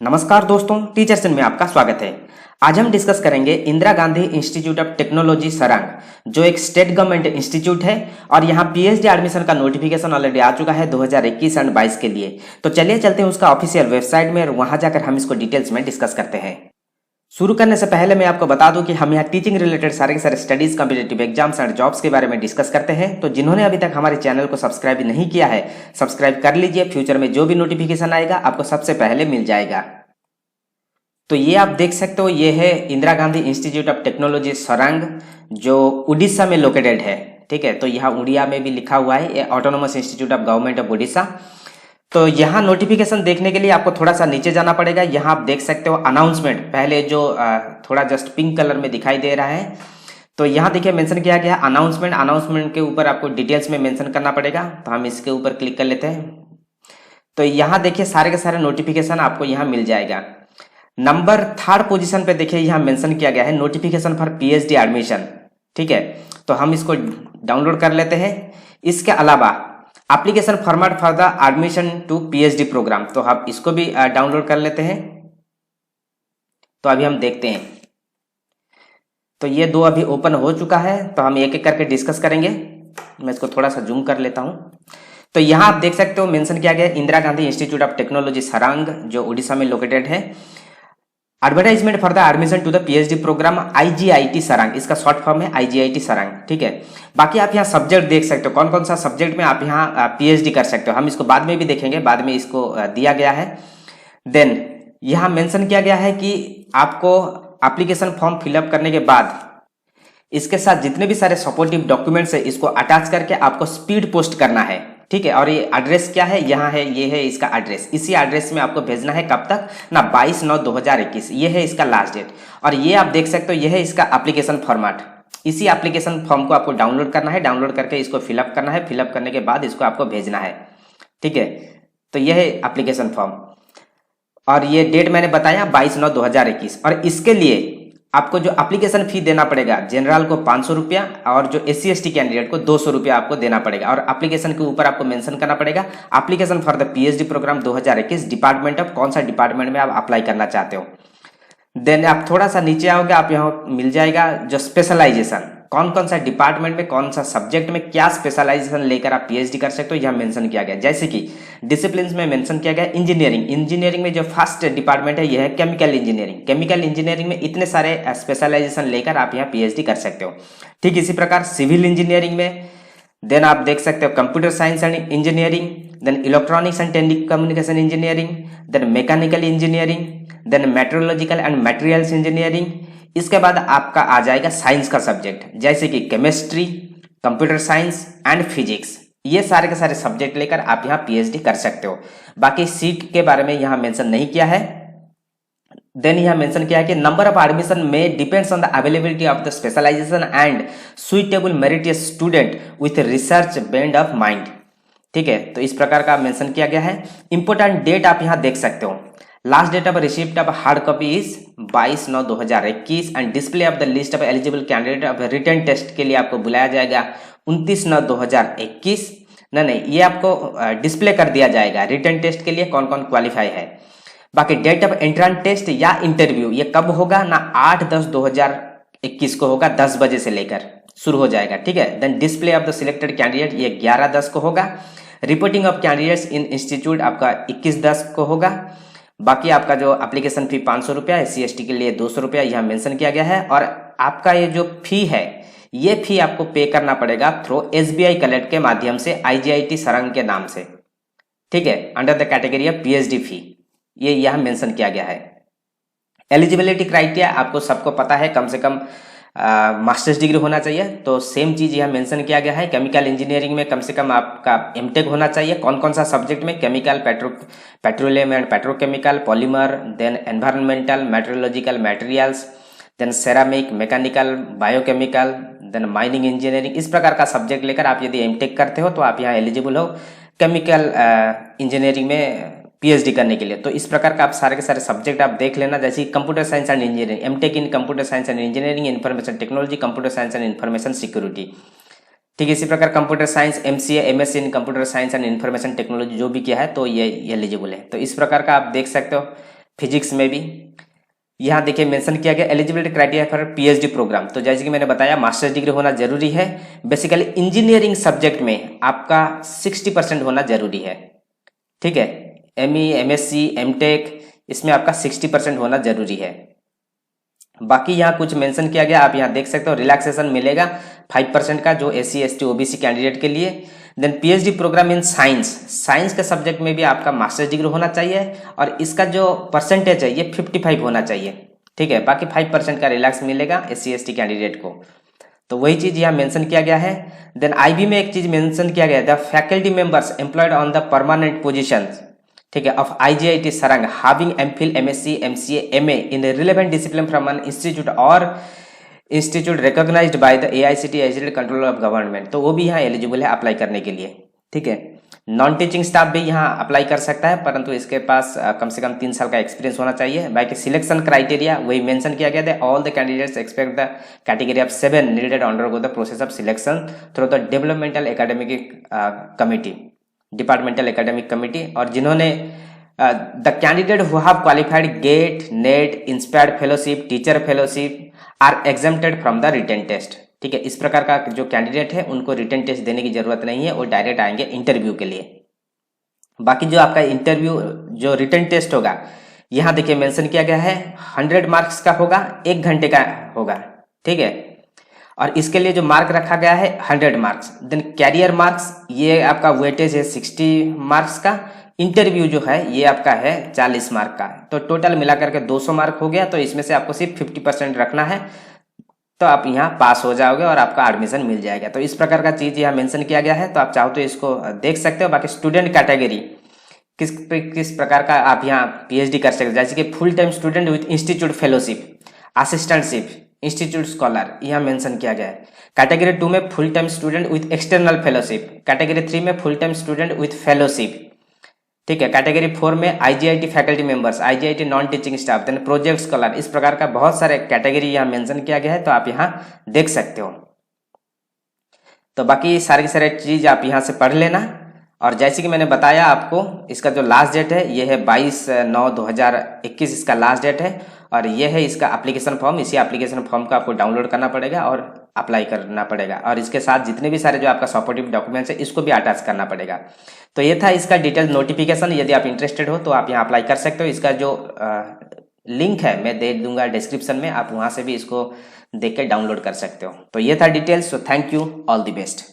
नमस्कार दोस्तों, teachers in में आपका स्वागत है। आज हम डिस्कस करेंगे Indira Gandhi institute of technology Sarang, जो एक स्टेट गवर्नमेंट इंस्टीट्यूट है और यहाँ पीएचडी एडमिशन का नोटिफिकेशन ऑलरेडी आ चुका है 2021 एंड 22 के लिए। तो चलिए चलते हैं उसका ऑफिशियल वेबसाइट में और वहां जाकर हम इसको डिटेल्स में डिस्कस करते हैं। शुरू करने से पहले मैं आपको बता दूं कि हम यहाँ टीचिंग रिलेटेड सारे के सारे studies, competitive exams and jobs के बारे में डिस्कस करते हैं। तो जिन्होंने अभी तक हमारे चैनल को सब्सक्राइब नहीं किया है, सब्सक्राइब कर लीजिए। फ्यूचर में जो भी नोटिफिकेशन आएगा आपको सबसे पहले मिल जाएगा। तो ये आप देख सकते हो, ये है Indira Gandhi institute of technology Sarang, जो उड़ीसा में लोकेटेड है। ठीक है, तो यहाँ उड़िया में भी लिखा हुआ है, ये autonomous institute of government of Orissa. तो यहाँ नोटिफिकेशन देखने के लिए आपको थोड़ा सा नीचे जाना पड़ेगा। यहाँ आप देख सकते हो अनाउंसमेंट, पहले जो थोड़ा जस्ट पिंक कलर में दिखाई दे रहा है, तो यहाँ देखिए मेंशन किया गया है अनाउंसमेंट। अनाउंसमेंट के ऊपर आपको डिटेल्स में मेंशन करना पड़ेगा, तो हम इसके ऊपर क्लिक कर लेते हैं। तो यहाँ देखिए सारे के सारे नोटिफिकेशन आपको यहाँ मिल जाएगा। नंबर 3rd पोजीशन पे देखिए यहाँ मेंशन किया गया है नोटिफिकेशन फॉर पीएचडी एडमिशन। ठीक है, तो हम इसको डाउनलोड कर लेते हैं। इसके अलावा application format for the admission to PhD programme, तो हम इसको भी डाउनलोड कर लेते हैं। तो अभी हम देखते हैं, तो ये दो अभी ओपन हो चुका है, तो हम एक एक करके डिस्कस करेंगे। मैं इसको थोड़ा सा जूम कर लेता हूं। तो यहाँ आप देख सकते हो मेंशन किया गया है Indira Gandhi institute of technology Sarang, जो उड़ीसा में लोकेटेड है। Advertisement for the admission to the PhD programme IGIT Sarang, इसका शॉर्ट फॉर्म है आईजीआईटी सरांग। ठीक है, बाकी आप यहाँ सब्जेक्ट देख सकते हो, कौन कौन सा सब्जेक्ट में आप यहाँ पीएचडी कर सकते हो। हम इसको बाद में भी देखेंगे, बाद में इसको दिया गया है। देन यहाँ मेंशन किया गया है कि आपको एप्लीकेशन फॉर्म फिलअप करने के बाद इसके साथ जितने भी सारे सपोर्टिव डॉक्यूमेंट्स है, इसको अटैच करके आपको स्पीड पोस्ट करना है। ठीक है, और ये एड्रेस क्या है, यहाँ है, ये है इसका एड्रेस। इसी एड्रेस में आपको भेजना है कब तक ना, 22/9/2021, ये है इसका लास्ट डेट। और ये आप देख सकते हो, ये है इसका एप्लीकेशन फॉर्मेट। इसी एप्लीकेशन फॉर्म को आपको डाउनलोड करना है, डाउनलोड करके इसको फिलअप करना है। फिलअप करने के बाद इसको आपको भेजना है। ठीक है, तो ये है एप्लीकेशन फॉर्म और ये डेट मैंने बताया 22/9/2021। और इसके लिए आपको जो एप्लीकेशन फी देना पड़ेगा, जनरल को 500 रुपया और जो SC ST कैंडिडेट को 200 रुपया आपको देना पड़ेगा। और एप्लीकेशन के ऊपर आपको मेंशन करना पड़ेगा application for the PhD programme 2021, department of, कौन सा डिपार्टमेंट में आप अप्लाई करना चाहते हो। देन आप थोड़ा सा नीचे आओगे, आप यहाँ मिल जाएगा जो स्पेशलाइजेशन, कौन कौन सा डिपार्टमेंट में, कौन सा सब्जेक्ट में क्या स्पेशलाइजेशन लेकर आप पीएचडी कर सकते हो, यह मेंशन किया गया। जैसे कि डिसिप्लिन में मेंशन किया गया इंजीनियरिंग। इंजीनियरिंग में जो फर्स्ट डिपार्टमेंट है यह है केमिकल इंजीनियरिंग। केमिकल इंजीनियरिंग में इतने सारे स्पेशलाइजेशन लेकर आप यहाँ पीएचडी कर सकते हो। ठीक इसी प्रकार सिविल इंजीनियरिंग में देन आप देख सकते हो computer science and engineering, then electronics and telecommunication engineering, then mechanical engineering, then metallurgical and materials engineering. इसके बाद आपका आ जाएगा साइंस का सब्जेक्ट, जैसे कि chemistry, computer science and physics. ये सारे के सारे सब्जेक्ट लेकर आप यहाँ पीएचडी कर सकते हो। बाकी सीट के बारे में यहाँ मेंशन नहीं किया है। देन यहाँ मेंशन किया है कि नंबर ऑफ एडमिशन में depends on the availability of the specialisation and suitable meritorious student with research bend of mind. ठीक है, तो इस प्रकार का मेंशन किया गया है। इंपोर्टेंट डेट आप यहाँ देख सकते हो, last date of receipt of hard copy is 22/9/2021 and display of the list of eligible candidate of written test के लिए आपको बुलाया जाएगा 29/9/2021। नहीं, ये आपको डिस्प्ले कर दिया जाएगा रिटन टेस्ट के लिए कौन कौन क्वालिफाई है। बाकी डेट ऑफ एंट्रेंस टेस्ट या इंटरव्यू ये कब होगा ना, 8/10/2021 को होगा, 10 बजे से लेकर शुरू हो जाएगा। ठीक है, then display of the selected candidate ये 11/10 को होगा। Reporting of candidates in institute आपका 21/10 को होगा। बाकी आपका जो एप्लीकेशन फी 500 रुपया, SC ST के लिए 200 रुपया यहाँ मेंशन किया गया है। और आपका ये जो फी है, ये फी आपको पे करना पड़ेगा थ्रू SBI कलेक्ट के माध्यम से IGIT सरंग के नाम से। ठीक है, under the category of PhD fee, ये यहाँ मेंशन किया गया है। एलिजिबिलिटी क्राइटेरिया आपको सबको पता है, कम से कम मास्टर्स डिग्री होना चाहिए, तो सेम चीज यहाँ मेंशन किया गया है। केमिकल इंजीनियरिंग में कम से कम आपका MTech होना चाहिए। कौन कौन सा सब्जेक्ट में, chemical, petroleum and petrochemical, polymer, then environmental, metallurgical materials, then ceramic, mechanical, biochemical, then mining engineering. इस प्रकार का सब्जेक्ट लेकर आप यदि MTech करते हो तो आप यहाँ एलिजिबल हो केमिकल इंजीनियरिंग में पीएचडी करने के लिए। तो इस प्रकार का आप सारे के सारे सब्जेक्ट आप देख लेना, जैसे computer science and engineering, MTech in computer science and engineering, information technology, computer science and information security. ठीक है, इसी प्रकार computer science MCA MSc in computer science and information technology जो भी किया है तो ये एलिजिबल है। तो इस प्रकार का आप देख सकते हो। फिजिक्स में भी। यहाँ देखिए मेंशन किया गया eligibility criteria for PhD programme. तो जैसे कि मैंने बताया मास्टर्स डिग्री होना जरूरी है। बेसिकली इंजीनियरिंग सब्जेक्ट में आपका 60% होना जरूरी है। ठीक है, एमई, एमएससी, एमटेक इसमें आपका 60% होना जरूरी है। बाकी यहाँ कुछ मेंशन किया गया, आप यहाँ देख सकते हो रिलैक्सेशन मिलेगा 5% का जो एससी, एसटी, ओबीसी कैंडिडेट के लिए। Then PhD programme in science, science के सब्जेक्ट में भी आपका मास्टर्स डिग्री होना चाहिए और इसका जो परसेंटेज है ये 55 होना चाहिए। ठीक है, बाकी 5% का रिलैक्स मिलेगा एससी, एसटी कैंडिडेट को। तो वही चीज यहाँ मेंशन किया गया है। देन आईबी में एक चीज मेंशन किया गया है, the faculty members employed on the permanent position, ठीक है, of IGIT Sarang having MPhil, MSc, MCA, MA in relevant discipline from an institute or institute recognised by the AICTE control of government, तो वो भी यहाँ eligible है apply करने के लिए। ठीक है, नॉन टीचिंग स्टाफ भी यहाँ अप्लाई कर सकता है, परंतु इसके पास कम से कम 3 साल का एक्सपीरियंस होना चाहिए। बाकी सिलेक्शन क्राइटेरिया वही मेंशन किया गया था, all the candidates expect the category of 7 needed undergo the process of selection through the developmental academic committee, departmental academic committee, और जिन्होंने the candidate who have qualified GATE, NET, inspired fellowship, teacher fellowship are exempted from the written test. ठीक है, इस प्रकार का जो candidate है उनको रिटन टेस्ट देने की जरूरत नहीं है, वो डायरेक्ट आएंगे इंटरव्यू के लिए। बाकी जो आपका इंटरव्यू जो रिटन टेस्ट होगा यहाँ देखिए मेंशन किया गया है 100 मार्क्स का होगा, 1 घंटे का होगा। ठीक है, और इसके लिए जो मार्क रखा गया है 100 मार्क्स। देन कैरियर मार्क्स ये आपका वेटेज है 60 मार्क्स का। इंटरव्यू जो है ये आपका है 40 मार्क का। तो टोटल मिलाकर के 200 मार्क हो गया, तो इसमें से आपको सिर्फ 50% रखना है, तो आप यहाँ पास हो जाओगे और आपका एडमिशन मिल जाएगा। तो इस प्रकार का चीज यहाँ मेंशन किया गया है, तो आप चाहो तो इसको देख सकते हो। बाकी स्टूडेंट कैटेगरी किस प्रकार का आप यहाँ पीएचडी कर सकते हो, जैसे कि full time student with institute fellowship, assistantship, institute scholar यहाँ मेंशन किया गया है। कैटेगरी 2 में full time student with external fellowship, category 3 में full time student with fellowship. ठीक है, कैटेगरी 4 में IGIT faculty members, IGIT non teaching staff, then project scholar. इस प्रकार का बहुत सारे कैटेगरी यहाँ मेंशन किया गया है, तो आप यहाँ देख सकते हो। तो बाकी सारी की सारी चीज आप यहाँ से पढ़ लेना। और जैसे कि मैंने बताया आपको, इसका जो लास्ट डेट है ये है 22/9/2021 इसका लास्ट डेट है, और ये है इसका एप्लीकेशन फॉर्म। इसी एप्लीकेशन फॉर्म को आपको डाउनलोड करना पड़ेगा और अप्लाई करना पड़ेगा, और इसके साथ जितने भी सारे जो आपका सपोर्टिव डॉक्यूमेंट्स है इसको भी अटैच करना पड़ेगा। तो ये था इसका डिटेल नोटिफिकेशन। यदि आप इंटरेस्टेड हो तो आप यहाँ अप्लाई कर सकते हो। इसका जो लिंक है मैं दे दूंगा डिस्क्रिप्शन में, आप वहाँ से भी इसको देख के डाउनलोड कर सकते हो। तो ये था details. So thank you, all the best.